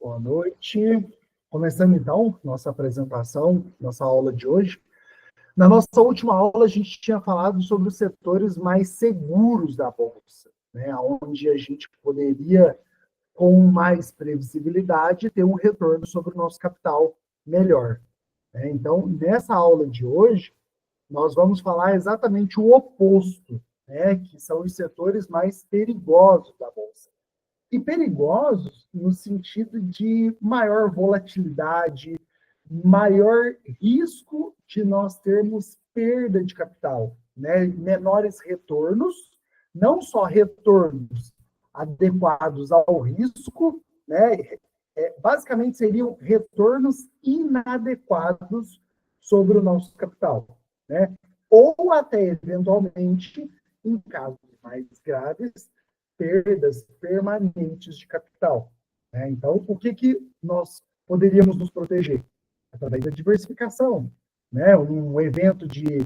Boa noite. Começando então nossa apresentação, nossa aula de hoje. Na nossa última aula, a gente tinha falado sobre os setores mais seguros da Bolsa, né? Onde a gente poderia, com mais previsibilidade, ter um retorno sobre o nosso capital melhor, né? Então, nessa aula de hoje, nós vamos falar exatamente o oposto, né? Que são os setores mais perigosos da Bolsa. E perigosos no sentido de maior volatilidade, maior risco de nós termos perda de capital, né? Menores retornos, não só retornos adequados ao risco, né? Basicamente seriam retornos inadequados sobre o nosso capital, né? Ou até, eventualmente, em casos mais graves, perdas permanentes de capital, né? Então, o que nós poderíamos nos proteger? Através da diversificação, né? Um evento de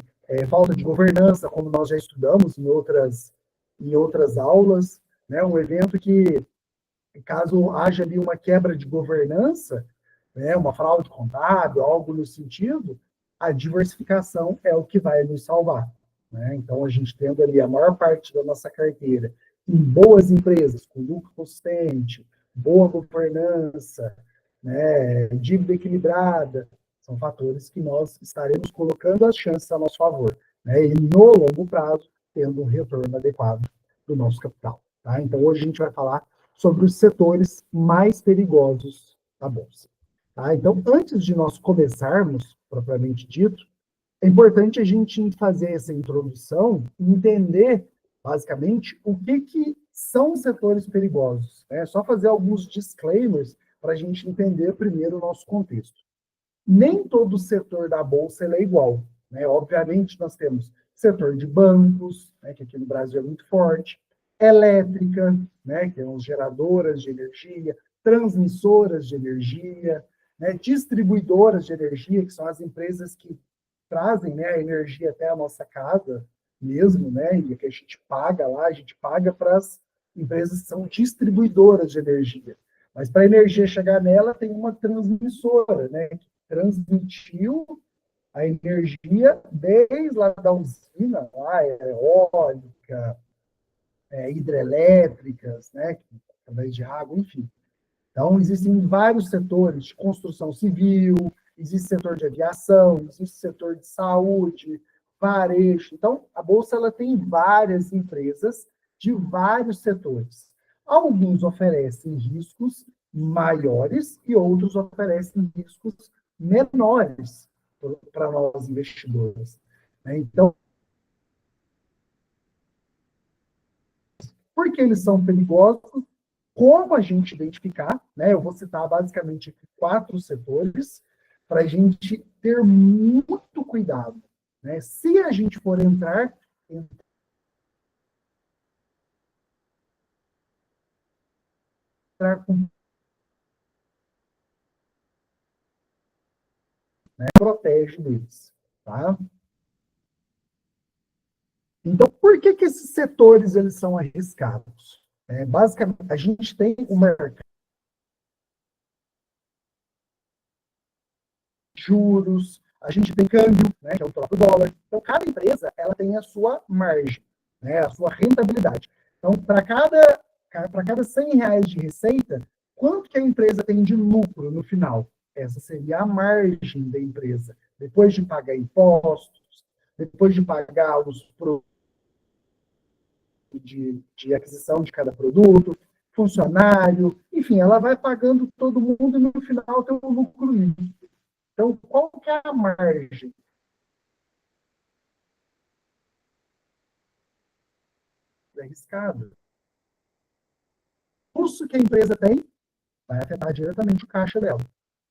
falta de governança, como nós já estudamos em outras aulas, né? Um evento que, caso haja ali uma quebra de governança, né? Uma fraude contábil, algo no sentido, a diversificação é o que vai nos salvar, né? Então, a gente tendo ali a maior parte da nossa carteira em boas empresas, com lucro consistente, boa governança, né, dívida equilibrada, são fatores que nós estaremos colocando as chances a nosso favor, né, e no longo prazo, tendo um retorno adequado do nosso capital. Tá? Então, hoje a gente vai falar sobre os setores mais perigosos da Bolsa. Tá? Então, antes de nós começarmos, propriamente dito, é importante a gente fazer essa introdução e entender, basicamente, o que são setores perigosos. É só fazer alguns disclaimers para a gente entender primeiro o nosso contexto. Nem todo setor da Bolsa é igual, né? Obviamente, nós temos setor de bancos, né, que aqui no Brasil é muito forte, elétrica, né, que são as geradoras de energia, transmissoras de energia, né, distribuidoras de energia, que são as empresas que trazem, né, a energia até a nossa casa mesmo, né, e que a gente paga lá, a gente paga para as empresas que são distribuidoras de energia. Mas para a energia chegar nela, tem uma transmissora, né, que transmitiu a energia desde lá da usina, lá, eólica, hidrelétricas, né, através de água, enfim. Então, existem vários setores de construção civil, existe setor de aviação, existe setor de saúde, varejo. Então, a Bolsa ela tem várias empresas de vários setores. Alguns oferecem riscos maiores e outros oferecem riscos menores para nós investidores. Então, por que eles são perigosos? Como a gente identificar, né? Eu vou citar basicamente 4 setores para a gente ter muito cuidado, né? Se a gente for entrar com, né, protege deles, tá? Então, por que esses setores eles são arriscados? Basicamente, a gente tem o mercado de juros, a gente tem câmbio, né, que é o próprio dólar. Então, cada empresa ela tem a sua margem, né, a sua rentabilidade. Então, para cada 100 reais de receita, quanto que a empresa tem de lucro no final? Essa seria a margem da empresa. Depois de pagar impostos, depois de pagar os produtos de aquisição de cada produto, funcionário, enfim, ela vai pagando todo mundo e no final tem um lucro líquido. Então, qual que é a margem? É arriscado. O custo que a empresa tem vai afetar diretamente o caixa dela.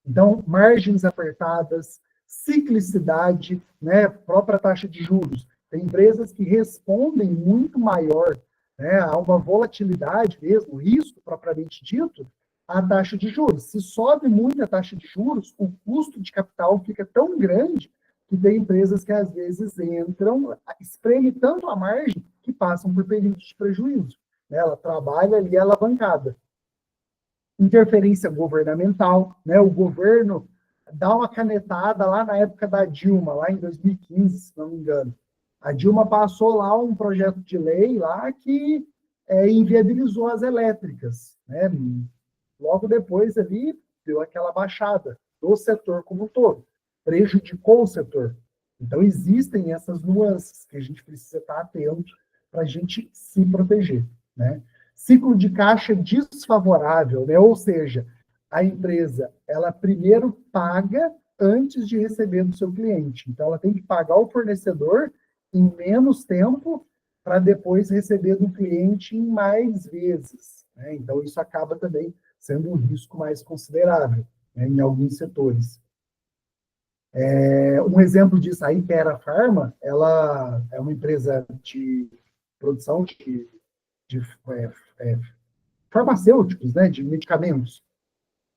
Então, margens apertadas, ciclicidade, né, própria taxa de juros. Tem empresas que respondem muito maior, né, a uma volatilidade mesmo, risco propriamente dito, a taxa de juros. Se sobe muito a taxa de juros, o custo de capital fica tão grande que tem empresas que às vezes entram, espreme tanto a margem que passam por períodos de prejuízo. Ela trabalha ali alavancada. interferência governamental, né? O governo dá uma canetada lá na época da Dilma, lá em 2015, se não me engano. A Dilma passou lá um projeto de lei lá que inviabilizou as elétricas, né? Logo depois ali deu aquela baixada do setor como um todo, prejudicou o setor. Então existem essas nuances que a gente precisa estar atento para a gente se proteger, né? Ciclo de caixa desfavorável, né? Ou seja, a empresa, ela primeiro paga antes de receber do seu cliente. Então, ela tem que pagar o fornecedor em menos tempo para depois receber do cliente em mais vezes, né? Então, isso acaba também sendo um risco mais considerável, né, em alguns setores. Um exemplo disso aí, que era a Pharma, ela é uma empresa de produção de farmacêuticos, né, de medicamentos.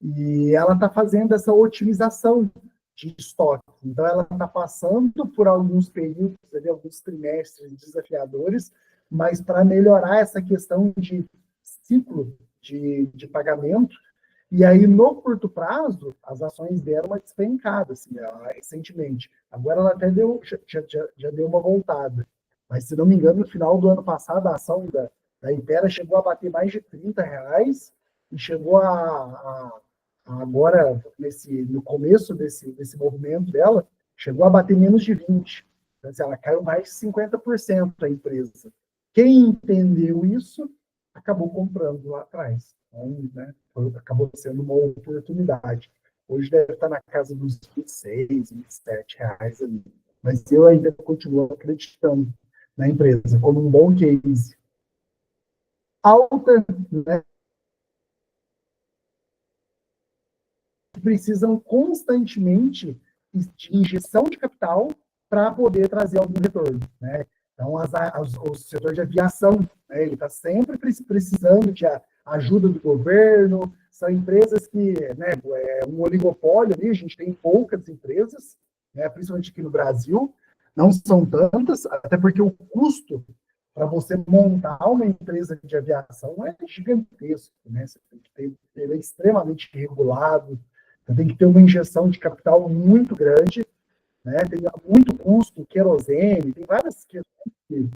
E ela está fazendo essa otimização de estoque. Então, ela está passando por alguns períodos, alguns trimestres desafiadores, mas para melhorar essa questão de ciclo de pagamento. E aí, no curto prazo, as ações deram uma despencada, assim, recentemente. Agora ela até já deu uma voltada. Mas, se não me engano, no final do ano passado, a ação da Hypera chegou a bater mais de R$ 30 e chegou agora, no começo desse movimento dela, chegou a bater menos de 20. Então, assim, ela caiu mais de 50% a empresa. Quem entendeu isso, acabou comprando lá atrás. Então, né, acabou sendo uma oportunidade. Hoje deve estar na casa dos R$ 26, R$ 27 ali. Mas eu ainda continuo acreditando na empresa como um bom case. Alta, né, precisam constantemente de injeção de capital para poder trazer algum retorno, né? Então, o setor de aviação, né, ele está sempre precisando de ajuda do governo, são empresas que, né, é um oligopólio ali, a gente tem poucas empresas, né, principalmente aqui no Brasil, não são tantas, até porque o custo para você montar uma empresa de aviação é gigantesco, né? Você tem que ter, ele é extremamente regulado, você tem que ter uma injeção de capital muito grande, né? Tem muito custo, querosene, tem várias questões que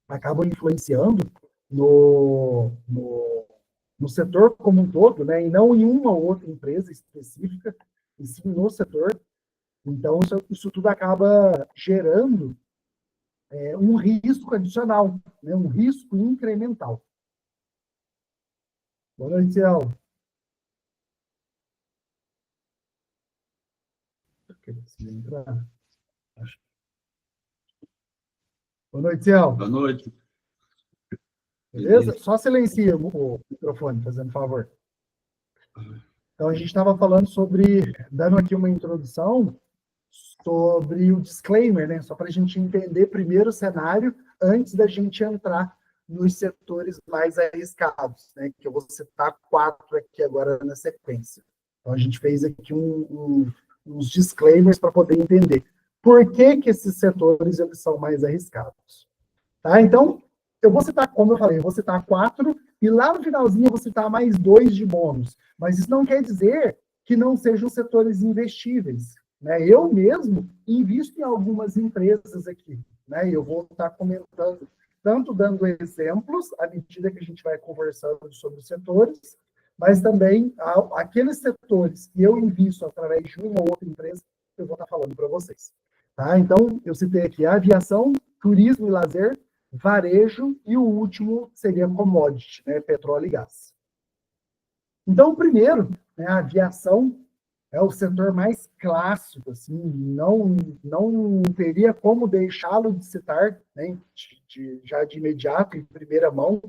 acabam influenciando no setor como um todo, né? E não em uma ou outra empresa específica, e sim no setor. Então, isso tudo acaba gerando um risco adicional, né? Um risco incremental. Boa noite, Ciel. Boa noite, Ciel. Boa noite. Beleza? Só silencia o microfone, fazendo favor. Então, a gente estava falando sobre, dando aqui uma introdução sobre o disclaimer, né? Só para a gente entender primeiro o cenário antes da gente entrar nos setores mais arriscados, né? Que eu vou citar 4 aqui agora na sequência. Então, a gente fez aqui uns disclaimers para poder entender por que esses setores eles são mais arriscados. Tá? Então, eu vou citar, como eu falei, eu vou citar 4 e lá no finalzinho eu vou citar mais 2 de bônus. Mas isso não quer dizer que não sejam setores investíveis, né? Eu mesmo invisto em algumas empresas aqui, né? E eu vou estar comentando, tanto dando exemplos à medida que a gente vai conversando sobre os setores, mas também aqueles setores que eu invisto através de uma ou outra empresa, eu vou estar falando para vocês. Tá? Então, eu citei aqui a aviação, turismo e lazer, varejo e o último seria commodity, né? Petróleo e gás. Então, o primeiro, né, a aviação é o setor mais clássico, assim, não teria como deixá-lo de citar, né, já de imediato, em primeira mão,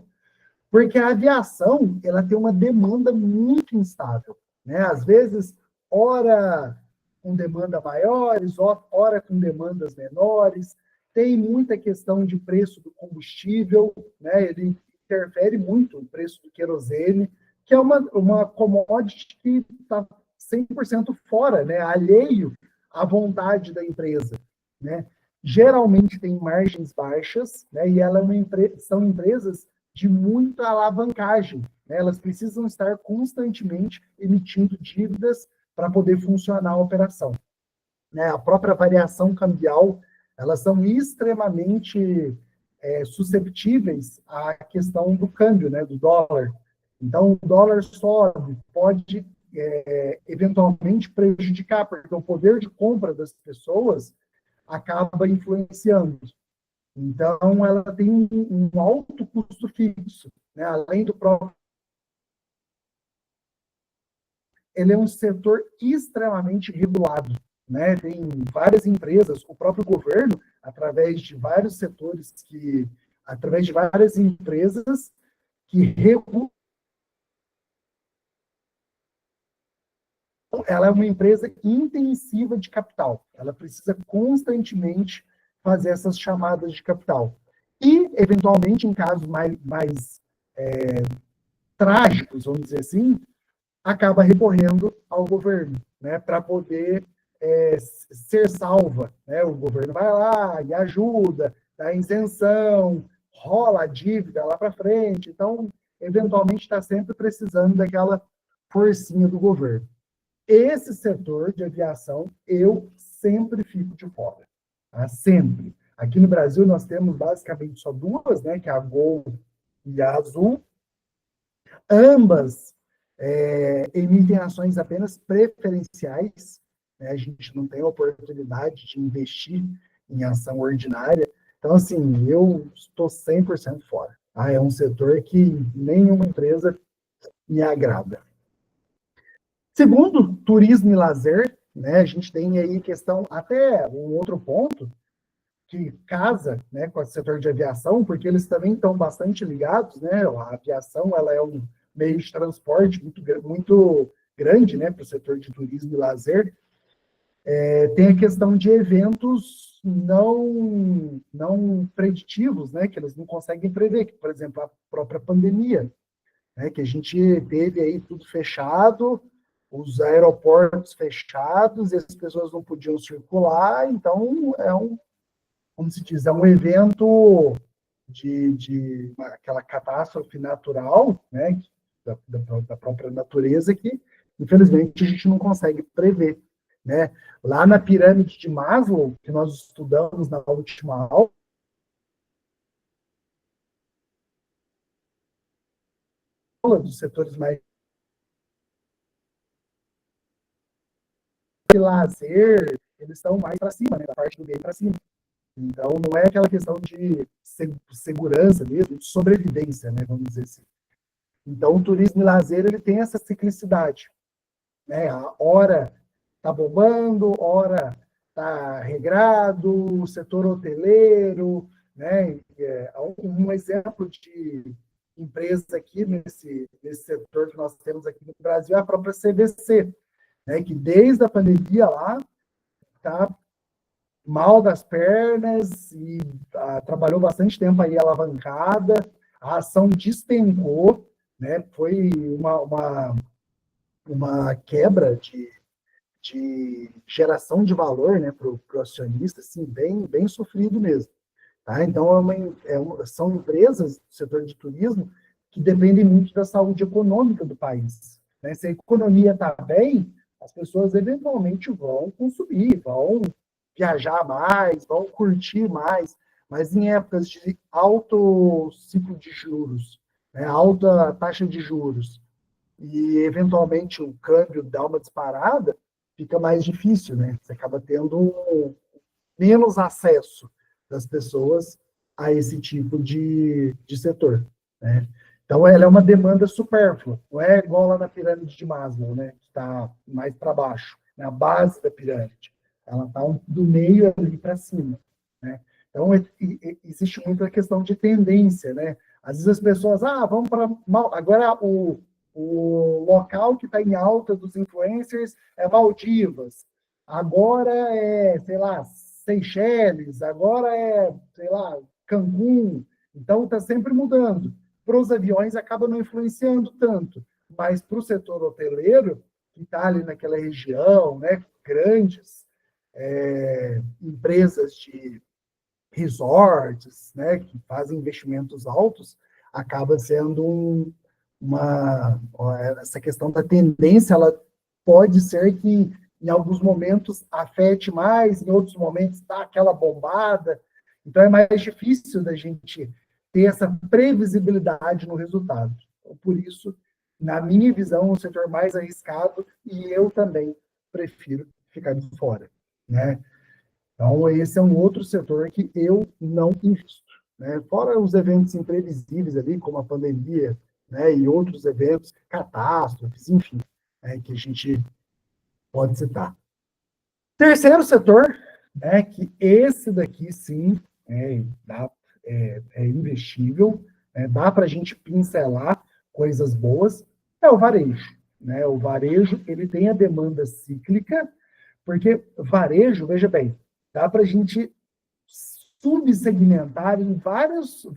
porque a aviação ela tem uma demanda muito instável, né? Às vezes, ora com demanda maiores, ora com demandas menores, tem muita questão de preço do combustível, né? Ele interfere muito o preço do querosene, que é uma commodity que está 100% fora, né? Alheio à vontade da empresa, né? Geralmente tem margens baixas, né? E ela são empresas de muita alavancagem, né? Elas precisam estar constantemente emitindo dívidas para poder funcionar a operação, né? A própria variação cambial, elas são extremamente susceptíveis à questão do câmbio, né, do dólar. Então, o dólar sobe, pode eventualmente prejudicar, porque o poder de compra das pessoas acaba influenciando. Então, ela tem um alto custo fixo, né, além do próprio. Ele é um setor extremamente regulado, né? Tem várias empresas, o próprio governo, através de vários setores através de várias empresas que regulam. Ela é uma empresa intensiva de capital. Ela precisa constantemente fazer essas chamadas de capital. E, eventualmente, em casos mais trágicos, vamos dizer assim, acaba recorrendo ao governo, né, para poder ser salva. Né? O governo vai lá e ajuda, dá isenção, rola a dívida lá para frente. Então, eventualmente, está sempre precisando daquela forcinha do governo. Esse setor de aviação, eu sempre fico de fora. Tá? Sempre. Aqui no Brasil, nós temos basicamente só duas, né, que é a Gol e a Azul. Ambas emitem ações apenas preferenciais, né? A gente não tem oportunidade de investir em ação ordinária. Então, assim, eu estou 100% fora. Tá? É um setor que nenhuma empresa me agrada. Segundo, turismo e lazer, né? A gente tem aí questão, até um outro ponto, que casa, né, com o setor de aviação, porque eles também estão bastante ligados, né? A aviação, ela é um meio de transporte muito grande, né, para o setor de turismo e lazer. Tem a questão de eventos não preditivos, né, que eles não conseguem prever, que, por exemplo, a própria pandemia, né, que a gente teve aí tudo fechado, os aeroportos fechados, e as pessoas não podiam circular, então como se diz, é um evento de aquela catástrofe natural, né, da própria natureza, que, infelizmente, a gente não consegue prever. Né? Lá na pirâmide de Maslow, que nós estudamos na última aula, dos setores mais de lazer, eles estão mais para cima, né, da parte do bem para cima. Então, não é aquela questão de segurança mesmo, de sobrevivência, né, vamos dizer assim. Então, o turismo e lazer, ele tem essa ciclicidade. Né? A hora está bombando, hora está regrado, o setor hoteleiro, né? Um exemplo de empresa aqui nesse setor que nós temos aqui no Brasil é a própria CVC, né? Que desde a pandemia lá está mal das pernas e trabalhou bastante tempo aí alavancada, a ação despencou, né? Foi uma quebra de geração de valor, né, para o acionista, assim, bem sofrido mesmo. Tá? Então, são empresas do setor de turismo que dependem muito da saúde econômica do país. Né? Se a economia está bem, as pessoas eventualmente vão consumir, vão viajar mais, vão curtir mais, mas em épocas de alto ciclo de juros, né, alta taxa de juros, e eventualmente o câmbio dá uma disparada, fica mais difícil, né? Você acaba tendo menos acesso das pessoas a esse tipo de setor, né? Então, ela é uma demanda supérflua, não é igual lá na pirâmide de Maslow, né? Que está mais para baixo, na base da pirâmide. Ela está do meio ali para cima, né? Então, existe muito a questão de tendência, né? Às vezes as pessoas, vamos para... Agora, o local que está em alta dos influencers é Maldivas, agora é, sei lá, Seychelles, agora é, sei lá, Cancún. Então, está sempre mudando. Para os aviões, acaba não influenciando tanto, mas para o setor hoteleiro, que está ali naquela região, né, grandes empresas de resorts, né, que fazem investimentos altos, acaba sendo essa questão da tendência, ela pode ser que em alguns momentos afete mais, em outros momentos dá aquela bombada. Então é mais difícil da gente ter essa previsibilidade no resultado. Então, por isso, na minha visão, o setor mais arriscado, e eu também prefiro ficar de fora, né? Então, esse é um outro setor que eu não invisto, né? Fora os eventos imprevisíveis ali, como a pandemia, né? E outros eventos, catástrofes, enfim, né? Que a gente pode citar. Terceiro setor, né? Que esse daqui, sim, é investível, né? Dá para a gente pincelar coisas boas, é o varejo, né? O varejo, ele tem a demanda cíclica, porque varejo, veja bem, dá para a gente subsegmentar em vários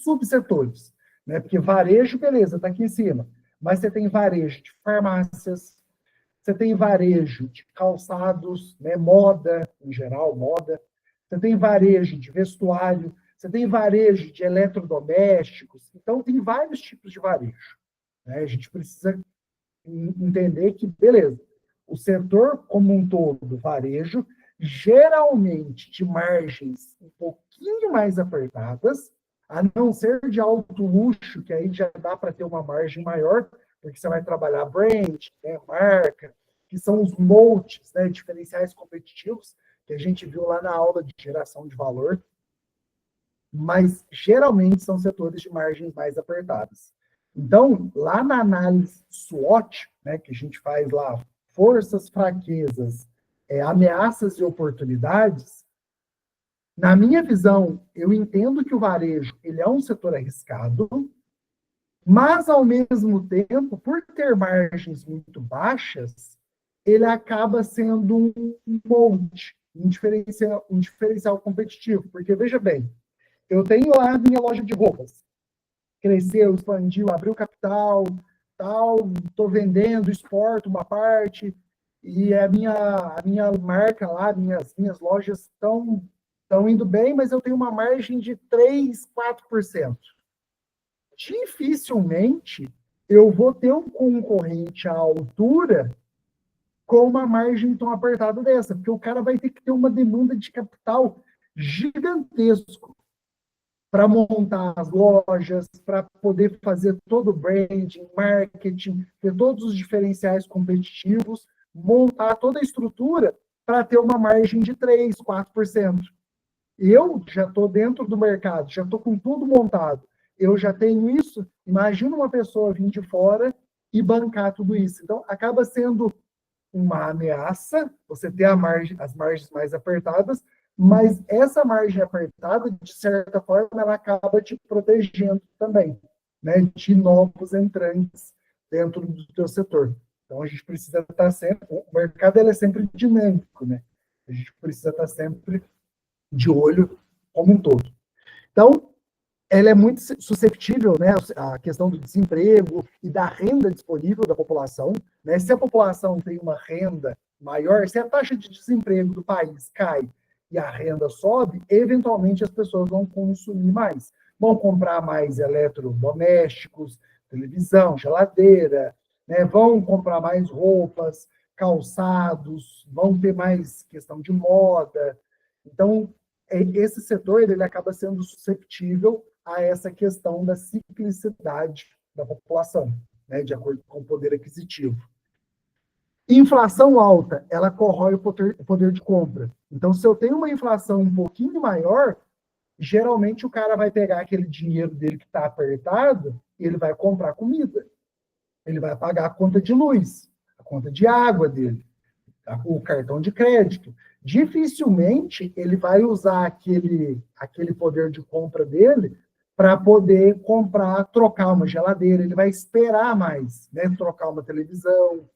subsetores, né? Porque varejo, beleza, está aqui em cima, mas você tem varejo de farmácias, você tem varejo de calçados, né? Moda, em geral, moda, você tem varejo de vestuário, você tem varejo de eletrodomésticos, então tem vários tipos de varejo, né? A gente precisa entender que, beleza, o setor como um todo, varejo, geralmente de margens um pouquinho mais apertadas, a não ser de alto luxo, que aí já dá para ter uma margem maior, porque você vai trabalhar brand, né, marca, que são os moats, né, diferenciais competitivos, que a gente viu lá na aula de geração de valor, mas geralmente são setores de margens mais apertadas. Então, lá na análise SWOT, né, que a gente faz lá, forças, fraquezas, ameaças e oportunidades, na minha visão, eu entendo que o varejo ele é um setor arriscado, mas, ao mesmo tempo, por ter margens muito baixas, ele acaba sendo um monte, um diferencial competitivo. Porque, veja bem, eu tenho lá a minha loja de roupas. Cresceu, expandiu, abriu capital, tal, estou vendendo, exporto uma parte, e a minha marca lá, minhas lojas estão indo bem, mas eu tenho uma margem de 3, 4%. Dificilmente eu vou ter um concorrente à altura com uma margem tão apertada dessa, porque o cara vai ter que ter uma demanda de capital gigantesco para montar as lojas, para poder fazer todo o branding, marketing, ter todos os diferenciais competitivos, montar toda a estrutura para ter uma margem de 3, 4%. Eu já estou dentro do mercado, já estou com tudo montado, eu já tenho isso, imagina uma pessoa vir de fora e bancar tudo isso. Então, acaba sendo uma ameaça você ter as margens mais apertadas, mas essa margem apertada, de certa forma, ela acaba te protegendo também, né, de novos entrantes dentro do teu setor. Então, a gente precisa estar sempre... O mercado ele é sempre dinâmico, né? A gente precisa estar sempre de olho como um todo. Então, ela é muito susceptível, né, à questão do desemprego e da renda disponível da população, né? Se a população tem uma renda maior, se a taxa de desemprego do país cai e a renda sobe, eventualmente as pessoas vão consumir mais, vão comprar mais eletrodomésticos, televisão, geladeira, né? Vão comprar mais roupas, calçados, vão ter mais questão de moda. Então, esse setor ele acaba sendo susceptível a essa questão da ciclicidade da população, né, de acordo com o poder aquisitivo. Inflação alta, ela corrói o poder de compra. Então, se eu tenho uma inflação um pouquinho maior, geralmente o cara vai pegar aquele dinheiro dele que está apertado e ele vai comprar comida. Ele vai pagar a conta de luz, a conta de água dele, o cartão de crédito. Dificilmente ele vai usar aquele poder de compra dele para poder comprar, trocar uma geladeira. Ele vai esperar mais, né? Trocar uma televisão,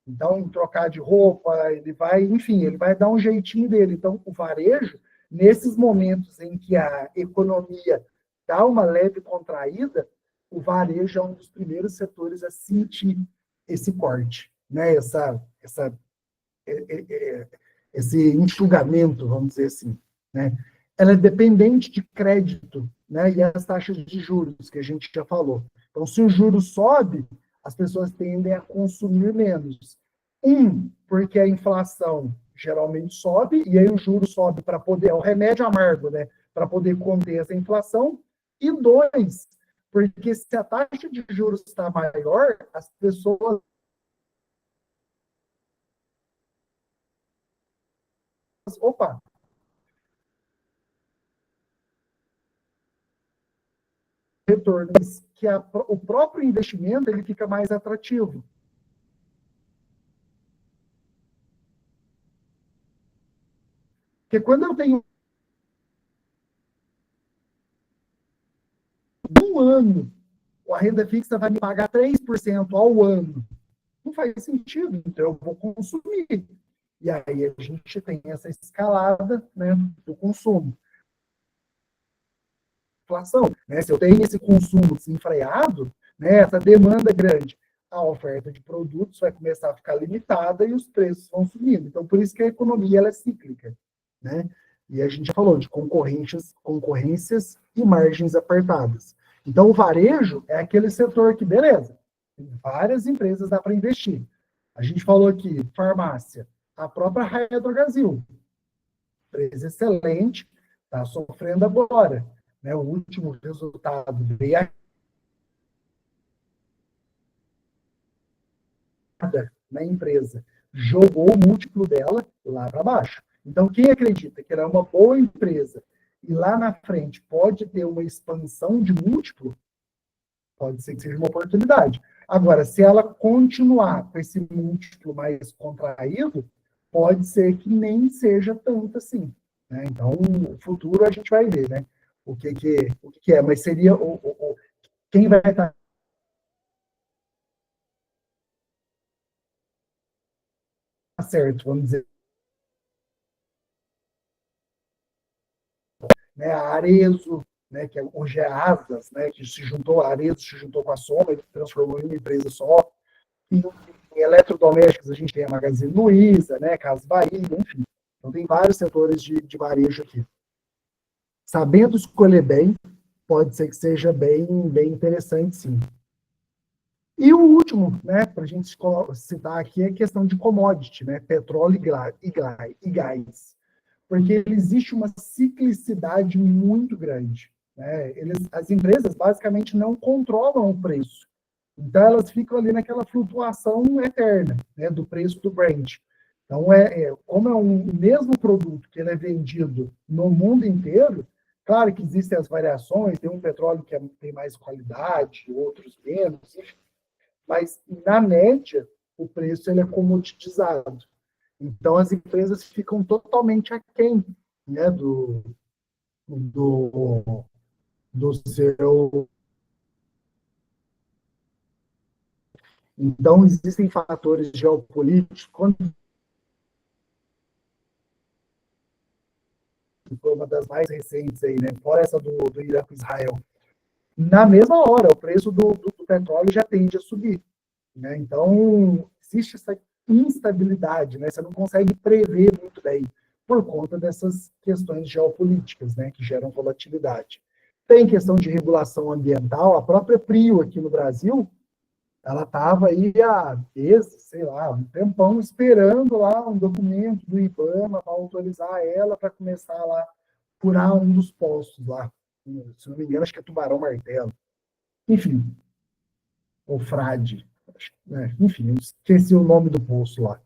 então trocar de roupa, ele vai, enfim, ele vai dar um jeitinho dele. Então, o varejo, nesses momentos em que a economia dá uma leve contraída, o varejo é um dos primeiros setores a sentir esse corte, né? Esse enxugamento, vamos dizer assim, né? ela é dependente de crédito, né? E as taxas de juros, que a gente já falou. Então, se o juro sobe, as pessoas tendem a consumir menos. Porque a inflação geralmente sobe, e aí o juro sobe para poder, é o remédio amargo, né? Para poder conter essa inflação. E dois, porque se a taxa de juros está maior, as pessoas. Opa, retorno, que o próprio investimento ele fica mais atrativo. Porque quando eu tenho um ano, a renda fixa vai me pagar 3% ao ano. Não faz sentido, então eu vou consumir. E aí a gente tem essa escalada, né, do consumo. Inflação, né? Se eu tenho esse consumo desenfreado, né, essa demanda grande, a oferta de produtos vai começar a ficar limitada e os preços vão subindo. Então, por isso que a economia ela é cíclica, né? E a gente já falou de concorrências e margens apertadas. Então, o varejo é aquele setor que, beleza, tem várias empresas dá para investir. A gente falou aqui, farmácia, a própria Raia Drogasil, empresa excelente, está sofrendo agora. Né? O último resultado veio na empresa, jogou o múltiplo dela lá para baixo. Então, quem acredita que ela é uma boa empresa e lá na frente pode ter uma expansão de múltiplo, pode ser que seja uma oportunidade. Agora, se ela continuar com esse múltiplo mais contraído, pode ser que nem seja tanto assim. Né? Então, o futuro a gente vai ver, né? O que é, mas seria quem vai estar certo, vamos dizer, né? A Arezo, né? Que hoje é a Asas, né? Que se juntou, a Arezo se juntou com a Soma e transformou em uma empresa só. E em eletrodomésticos a gente tem a Magazine Luiza, né? Casas Bahia, enfim. Então tem vários setores de varejo aqui. Sabendo escolher bem, pode ser que seja bem interessante, sim. E o último, né, para a gente citar aqui, é a questão de commodity, né, petróleo e gás. Porque existe uma ciclicidade muito grande. Né? As empresas basicamente não controlam o preço. Então, elas ficam ali naquela flutuação eterna, né, do preço do Brent. Então, como é um mesmo produto que ele é vendido no mundo inteiro, claro que existem as variações, tem um petróleo que tem mais qualidade, outros menos, mas, na média, o preço ele é comoditizado. Então, as empresas ficam totalmente aquém, né, do, do seu. Então, existem fatores geopolíticos, quando foi uma das mais recentes aí, né? Fora essa do Irã com Israel. Na mesma hora, o preço do petróleo já tende a subir. Né? Então, existe essa instabilidade, né? Você não consegue prever muito bem por conta dessas questões geopolíticas, né? Que geram volatilidade. Tem questão de regulação ambiental, a própria PRIO aqui no Brasil, ela estava aí há, sei lá, um tempão esperando lá um documento do IBAMA para autorizar ela para começar lá a furar um dos poços lá. Se não me engano, acho que é Tubarão Martelo. Enfim, ou Frade. Né? Enfim, eu esqueci o nome do poço lá.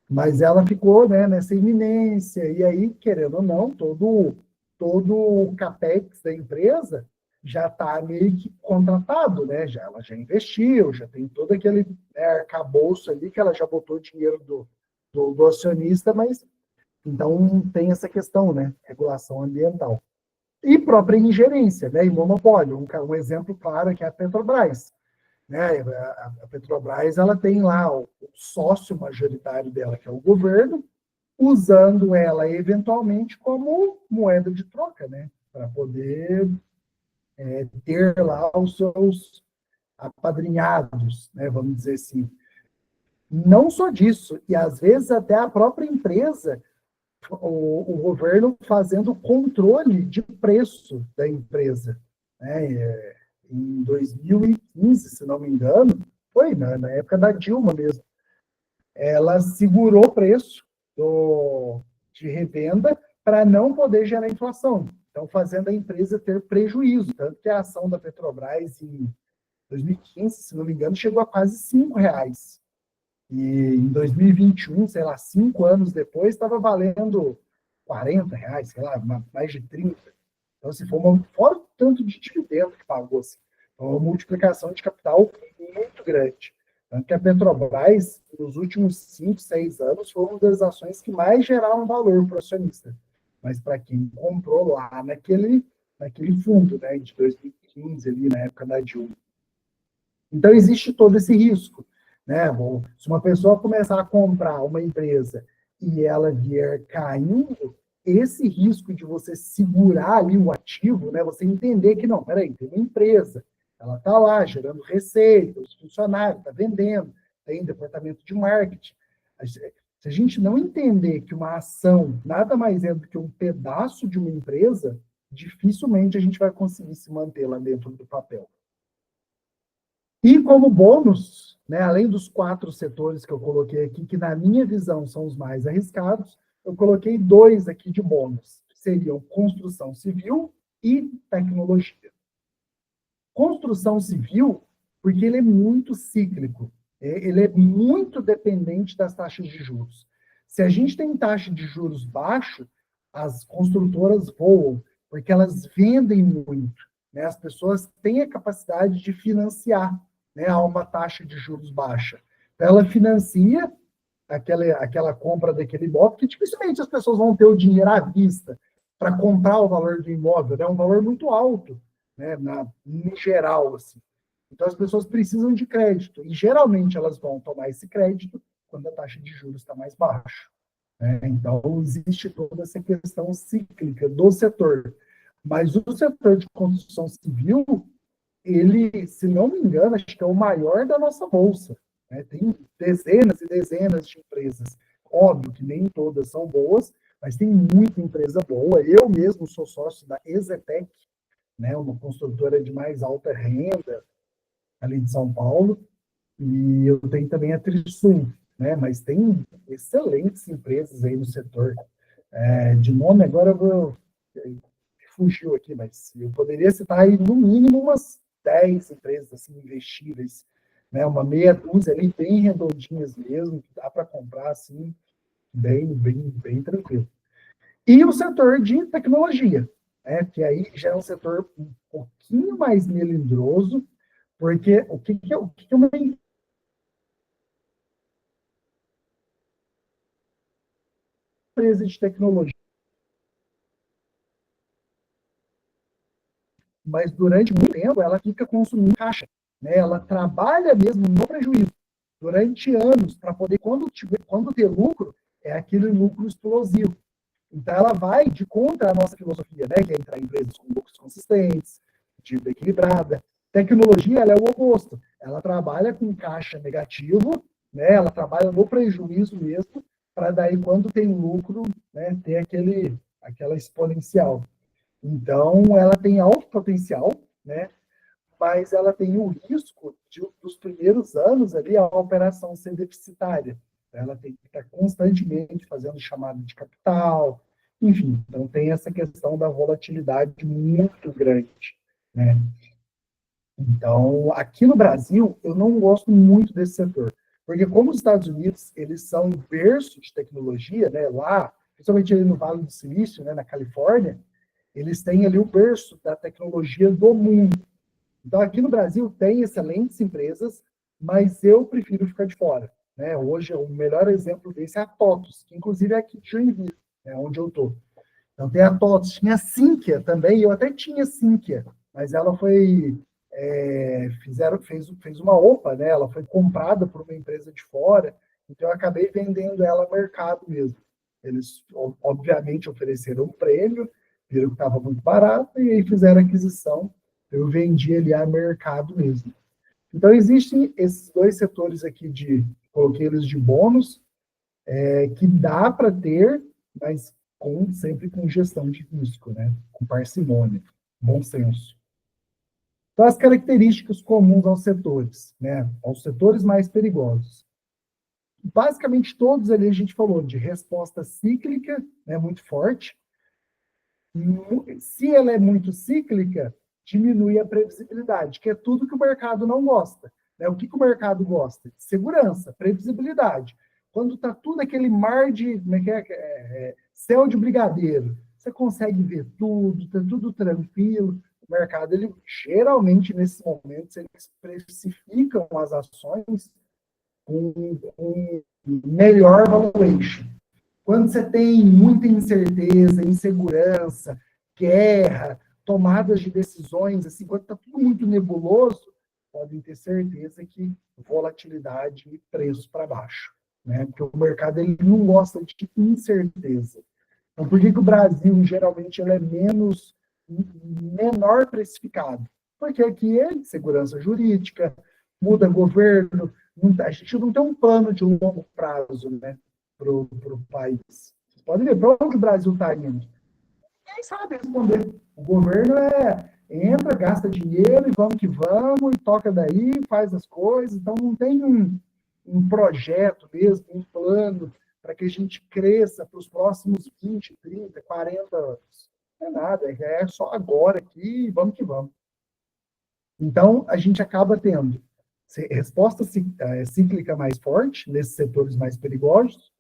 Mas ela ficou, né, nessa iminência, e aí, querendo ou não, todo o capex da empresa já está meio que contratado, né? Ela já investiu, já tem todo aquele, né, arcabouço ali que ela já botou dinheiro do acionista, mas então tem essa questão, né? Regulação ambiental. E própria ingerência, né? E monopólio. Um exemplo claro que é a Petrobras. Né? A Petrobras ela tem lá o sócio majoritário dela, que é o governo, usando ela eventualmente como moeda de troca, né? Para poder ter lá os seus apadrinhados, né? Vamos dizer assim. Não só disso, e às vezes até a própria empresa o governo fazendo controle de preço da empresa, né? Em 2015, se não me engano, foi na época da Dilma mesmo, ela segurou o preço de revenda para não poder gerar inflação. Então, fazendo a empresa ter prejuízo. Tanto que a ação da Petrobras em 2015, se não me engano, chegou a quase R$ 5. E em 2021, sei lá, 5 anos depois, estava valendo R$ 40, sei lá, mais de 30. Então, se for fora o tanto de dividendo que pagou, assim, uma multiplicação de capital muito grande. Tanto que a Petrobras, nos últimos 5, 6 anos, foi uma das ações que mais geraram valor para o acionista. Mas para quem comprou lá naquele fundo, né, de 2015, ali na época da Dilma. Então, existe todo esse risco. Né? Bom, se uma pessoa começar a comprar uma empresa e ela vier caindo, esse risco de você segurar ali o ativo, né? Você entender que, não, peraí, tem uma empresa, ela está lá gerando receita, os funcionários, está vendendo, tem departamento de marketing. Se a gente não entender que uma ação nada mais é do que um pedaço de uma empresa, dificilmente a gente vai conseguir se manter lá dentro do papel. E como bônus, né, além dos 4 setores que eu coloquei aqui, que na minha visão são os mais arriscados, eu coloquei 2 aqui de bônus, que seriam construção civil e tecnologia. Construção civil, porque ele é muito cíclico, ele é muito dependente das taxas de juros. Se a gente tem taxa de juros baixa, as construtoras voam, porque elas vendem muito, né? As pessoas têm a capacidade de financiar, né, a uma taxa de juros baixa. Então, ela financia aquela compra daquele imóvel, porque dificilmente as pessoas vão ter o dinheiro à vista para comprar o valor do imóvel, é, né? Um valor muito alto, né, no geral, assim. Então, as pessoas precisam de crédito, e geralmente elas vão tomar esse crédito quando a taxa de juros está mais baixa. Né? Então, existe toda essa questão cíclica do setor. Mas o setor de construção civil, ele, se não me engano, acho que é o maior da nossa bolsa. Né? Tem dezenas e dezenas de empresas. Óbvio que nem todas são boas, mas tem muita empresa boa. Eu mesmo sou sócio da Exetec, né, uma construtora de mais alta renda ali de São Paulo, e eu tenho também a Trisul, né, mas tem excelentes empresas aí no setor. De nome agora fugiu aqui, mas eu poderia citar aí no mínimo umas 10 empresas assim, investíveis, né, uma meia dúzia ali, bem redondinhas mesmo, que dá para comprar assim, bem tranquilo. E o setor de tecnologia, né, que aí já é um setor um pouquinho mais melindroso, porque o que é uma empresa de tecnologia? Mas durante muito tempo ela fica consumindo caixa, né? Ela trabalha mesmo no prejuízo durante anos para poder, quando ter lucro, é aquele lucro explosivo. Então, ela vai de contra a nossa filosofia, né, que é entrar em empresas com lucros consistentes, dívida equilibrada. Tecnologia, ela é o oposto. Ela trabalha com caixa negativo, né, ela trabalha no prejuízo mesmo, para daí, quando tem lucro, né, ter aquela exponencial. Então, ela tem alto potencial, né, mas ela tem o risco dos primeiros anos ali, a operação ser deficitária. Ela tem que estar constantemente fazendo chamada de capital, enfim, então tem essa questão da volatilidade muito grande, né? Então, aqui no Brasil, eu não gosto muito desse setor, porque como os Estados Unidos, eles são um berço de tecnologia, né, lá, principalmente ali no Vale do Silício, né, na Califórnia, eles têm ali o berço da tecnologia do mundo. Então, aqui no Brasil tem excelentes empresas, mas eu prefiro ficar de fora. Né? Hoje, o melhor exemplo desse é a TOTUS, que inclusive é aqui de Joinville, onde eu estou. Então, tem a TOTUS, tinha a Sinqia também, eu até tinha Sinqia, mas ela foi, fez uma OPA, né? Ela foi comprada por uma empresa de fora, então eu acabei vendendo ela ao mercado mesmo. Eles, obviamente, ofereceram um prêmio, viram que estava muito barato, e aí fizeram a aquisição. Eu vendi ele a mercado mesmo. Então, existem esses 2 setores aqui coloquei eles de bônus, que dá para ter, mas sempre com gestão de risco, né? Com parcimônia, bom senso. Então, as características comuns aos setores, né? Aos setores mais perigosos. Basicamente, todos ali a gente falou de resposta cíclica, né, muito forte. Se ela é muito cíclica, diminui a previsibilidade, que é tudo que o mercado não gosta. Né? O que o mercado gosta? Segurança, previsibilidade. Quando está tudo aquele mar de céu de brigadeiro, você consegue ver tudo, está tudo tranquilo. O mercado, ele geralmente, nesses momentos, eles precificam as ações com melhor valuation. Quando você tem muita incerteza, insegurança, guerra, tomadas de decisões, assim, quando está tudo muito nebuloso, podem ter certeza que volatilidade e preços para baixo. Né? Porque o mercado ele não gosta de incerteza. Então, por que o Brasil, geralmente, ele é menor precificado? Porque aqui é segurança jurídica, muda governo, a gente não tem um plano de longo prazo, né, para o país. Vocês podem ver para onde o Brasil está indo. Ninguém sabe responder. O governo entra, gasta dinheiro e vamos que vamos, e toca daí, faz as coisas. Então, não tem um projeto mesmo, um plano para que a gente cresça para os próximos 20, 30, 40 anos. Não é nada, é só agora aqui, vamos que vamos. Então, a gente acaba tendo resposta cíclica mais forte, nesses setores mais perigosos,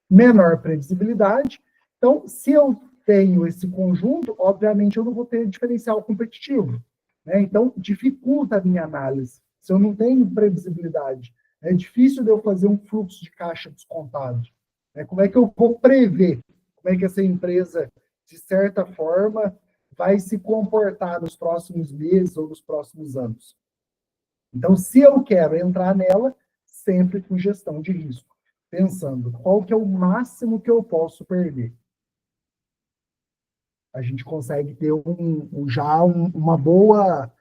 menor previsibilidade. Então, se eu tenho esse conjunto, obviamente eu não vou ter diferencial competitivo. Né? Então, dificulta a minha análise. Se eu não tenho previsibilidade, é difícil de eu fazer um fluxo de caixa descontado. Né? Como é que eu vou prever? Como é que essa empresa, de certa forma, vai se comportar nos próximos meses ou nos próximos anos? Então, se eu quero entrar nela, sempre com gestão de risco, pensando qual que é o máximo que eu posso perder. A gente consegue ter uma boa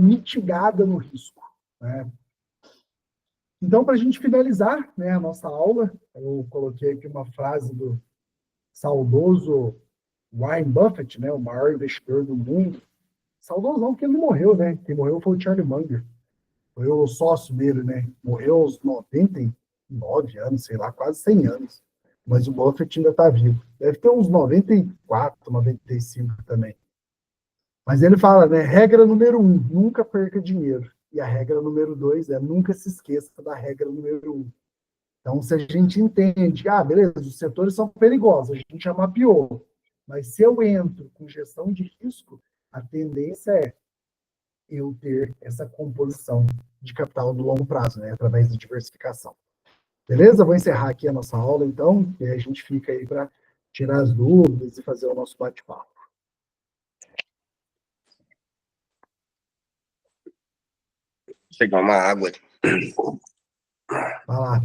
mitigada no risco. Né? Então, para a gente finalizar, né, a nossa aula, eu coloquei aqui uma frase do saudoso Warren Buffett, né, o maior investidor do mundo. Saudoso não, porque ele não morreu, né? Quem morreu foi o Charlie Munger. Foi o sócio dele, né? Morreu aos 99 anos, sei lá, quase 100 anos. Mas o Buffett ainda está vivo. Deve ter uns 94, 95 também. Mas ele fala, né? Regra número 1, nunca perca dinheiro. E a regra número 2 é nunca se esqueça da regra número 1. Então, se a gente entende, beleza, os setores são perigosos, a gente já mapeou. Mas se eu entro com gestão de risco, a tendência é eu ter essa composição de capital no longo prazo, né, através de diversificação. Beleza? Vou encerrar aqui a nossa aula, então, e a gente fica aí para tirar as dúvidas e fazer o nosso bate-papo. Pegar uma água. Vai lá.